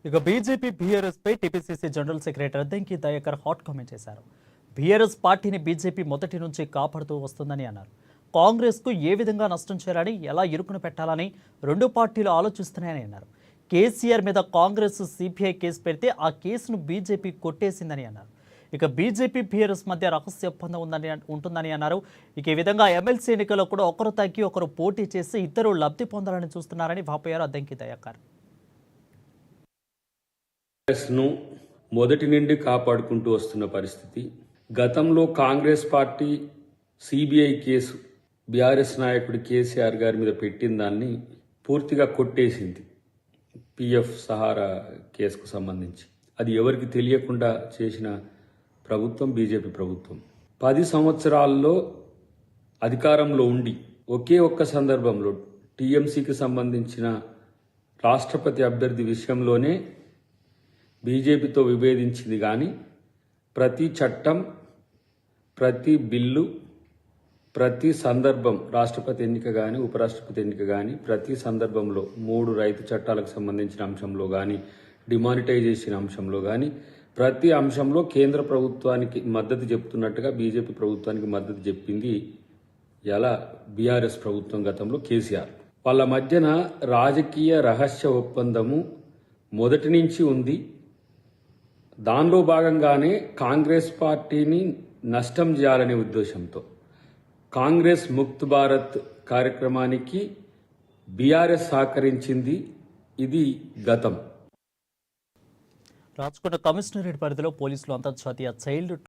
ఇక BJP BRS పై TPCC general secretary Addanki Dayakar hot comment చేశారు. బీఆర్ఎస్ పార్టీని బీజేపీ మొదటి నుంచి కాపాడుతూ వస్తుందని అన్నారు. కాంగ్రెస్కు ఏ విధంగా నష్టం చేయాలని, ఎలా ఇరుకును పెట్టాలని రెండు పార్టీలు ఆలోచిస్తున్నాయని అన్నారు. కేసీఆర్ మీద కాంగ్రెస్ సిబిఐ కేసు పెడితే ఆ కేసును బీజేపీ కొట్టేసిందని అన్నారు. ఇక బీజేపీ బీఆర్ఎస్ మధ్య రహస్య ఒప్పందం ఉంటుందని అన్నారు. ఇక ఈ విధంగా ఎమ్మెల్సీ ఎన్నికల్లో కూడా ఒకరు తగ్గి ఒకరు పోటీ చేసి ఇద్దరు లబ్ధి పొందాలని చూస్తున్నారని వాపోయారు అద్దంకి దయాకర్. ను మొదటి నుండి కాపాడుకుంటూ వస్తున్న పరిస్థితి. గతంలో Congress party CBI case BRS నాయకుడు కేసీఆర్ గారి మీద పెట్టిన దాన్ని పూర్తిగా కొట్టేసింది. పిఎఫ్ సహారా కేసుకు సంబంధించి అది ఎవరికి తెలియకుండా చేసిన ప్రభుత్వం బీజేపీ ప్రభుత్వం. 10 సంవత్సరాల్లో అధికారంలో ఉండి ఒకే ఒక్క సందర్భంలో టీఎంసీకి సంబంధించిన రాష్ట్రపతి అభ్యర్థి విషయంలోనే బీజేపీతో విభేదించింది. కానీ ప్రతి చట్టం, ప్రతి బిల్లు, ప్రతి సందర్భం, రాష్ట్రపతి ఎన్నిక కానీ ఉపరాష్ట్రపతి ఎన్నిక కానీ ప్రతి సందర్భంలో 3 రైతు చట్టాలకు సంబంధించిన అంశంలో కానీ, డిమానిటైజేషన్ అంశంలో కానీ ప్రతి అంశంలో కేంద్ర ప్రభుత్వానికి మద్దతు చెప్తున్నట్టుగా బీజేపీ ప్రభుత్వానికి మద్దతు చెప్పింది ఎలా బీఆర్ఎస్ ప్రభుత్వం గతంలో కేసీఆర్. వాళ్ళ మధ్యన రాజకీయ రహస్య ఒప్పందము మొదటి నుంచి ఉంది. దానిలో భాగంగానే కాంగ్రెస్ పార్టీని నష్టం చేయాలనే ఉద్దేశంతో కాంగ్రెస్ ముక్త్ భారత్ కార్యక్రమానికి బీఆర్ఎస్ సహకరించింది. ఇది గతం. రాచకొండ కమిషనరేట్ పరిధిలో పోలీసులు అంతర్జాతీయ చైల్డ్